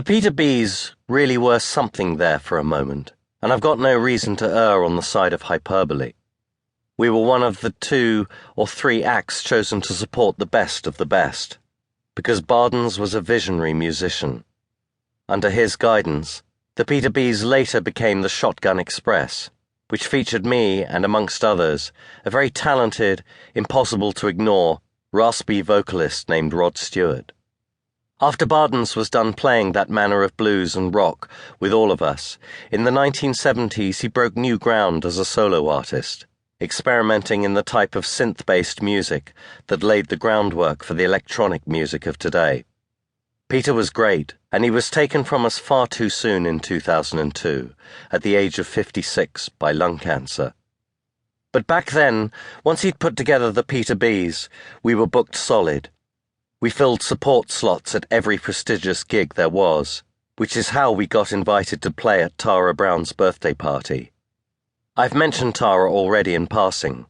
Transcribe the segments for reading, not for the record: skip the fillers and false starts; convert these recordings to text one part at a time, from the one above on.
The Peter Bs really were something there for a moment, and I've got no reason to err on the side of hyperbole. We were one of the 2 or 3 acts chosen to support the best of the best, because Bardens was a visionary musician. Under his guidance, the Peter Bs later became the Shotgun Express, which featured me and, amongst others, a very talented, impossible-to-ignore, raspy vocalist named Rod Stewart. After Bardens was done playing that manner of blues and rock with all of us, in the 1970s he broke new ground as a solo artist, experimenting in the type of synth-based music that laid the groundwork for the electronic music of today. Peter was great, and he was taken from us far too soon in 2002, at the age of 56, by lung cancer. But back then, once he'd put together the Peter Bs, we were booked solid. We filled support slots at every prestigious gig there was, which is how we got invited to play at Tara Brown's birthday party. I've mentioned Tara already in passing,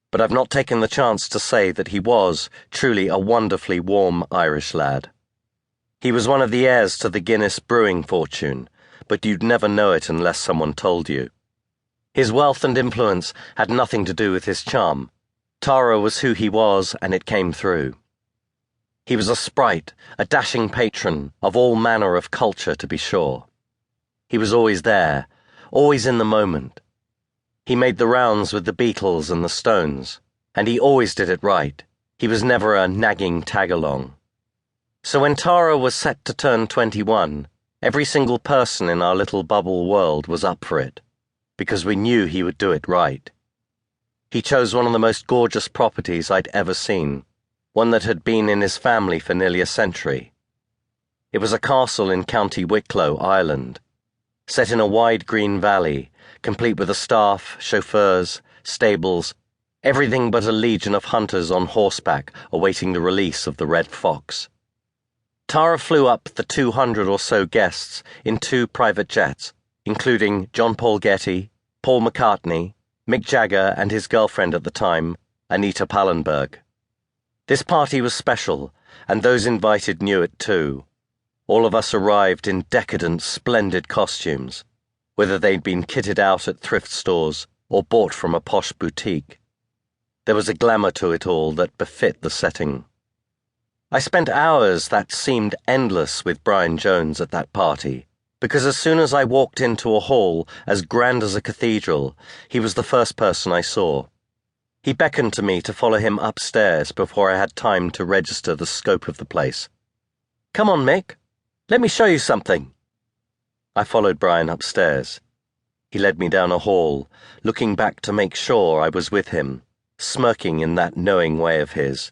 but I've not taken the chance to say that he was truly a wonderfully warm Irish lad. He was one of the heirs to the Guinness brewing fortune, but you'd never know it unless someone told you. His wealth and influence had nothing to do with his charm. Tara was who he was, and it came through. He was a sprite, a dashing patron of all manner of culture, to be sure. He was always there, always in the moment. He made the rounds with the Beatles and the Stones, and he always did it right. He was never a nagging tag-along. So when Tara was set to turn 21, every single person in our little bubble world was up for it, because we knew he would do it right. He chose one of the most gorgeous properties I'd ever seen, one that had been in his family for nearly a century. It was a castle in County Wicklow, Ireland, set in a wide green valley, complete with a staff, chauffeurs, stables, everything but a legion of hunters on horseback awaiting the release of the red fox. Tara flew up the 200 or so guests in 2 private jets, including John Paul Getty, Paul McCartney, Mick Jagger and his girlfriend at the time, Anita Pallenberg. This party was special, and those invited knew it too. All of us arrived in decadent, splendid costumes, whether they'd been kitted out at thrift stores or bought from a posh boutique. There was a glamour to it all that befit the setting. I spent hours that seemed endless with Brian Jones at that party, because as soon as I walked into a hall as grand as a cathedral, he was the first person I saw. He beckoned to me to follow him upstairs before I had time to register the scope of the place. "Come on, Mick. Let me show you something." I followed Brian upstairs. He led me down a hall, looking back to make sure I was with him, smirking in that knowing way of his.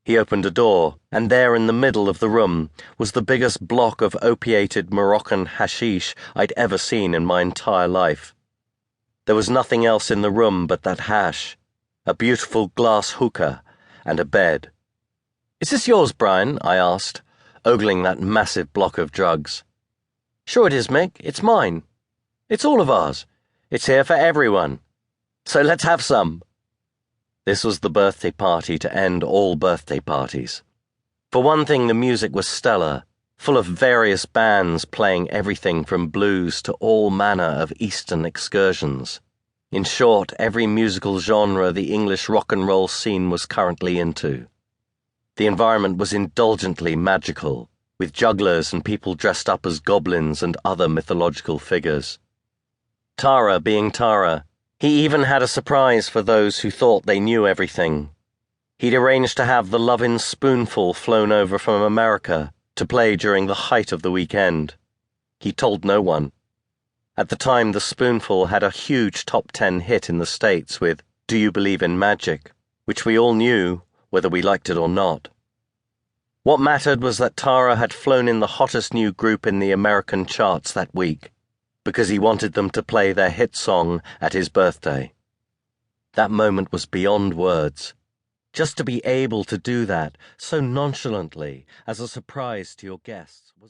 He opened a door, and there in the middle of the room was the biggest block of opiated Moroccan hashish I'd ever seen in my entire life. There was nothing else in the room but that hash, a beautiful glass hookah, and a bed. "Is this yours, Brian?" I asked, ogling that massive block of drugs. "Sure it is, Mick. It's mine. It's all of ours. It's here for everyone. So let's have some." This was the birthday party to end all birthday parties. For one thing, the music was stellar, full of various bands playing everything from blues to all manner of Eastern excursions. In short, every musical genre the English rock and roll scene was currently into. The environment was indulgently magical, with jugglers and people dressed up as goblins and other mythological figures. Tara being Tara, he even had a surprise for those who thought they knew everything. He'd arranged to have the Lovin' Spoonful flown over from America to play during the height of the weekend. He told no one. At the time, the Spoonful had a huge top 10 hit in the States with Do You Believe in Magic, which we all knew, whether we liked it or not. What mattered was that Tara had flown in the hottest new group in the American charts that week, because he wanted them to play their hit song at his birthday. That moment was beyond words. Just to be able to do that so nonchalantly as a surprise to your guests was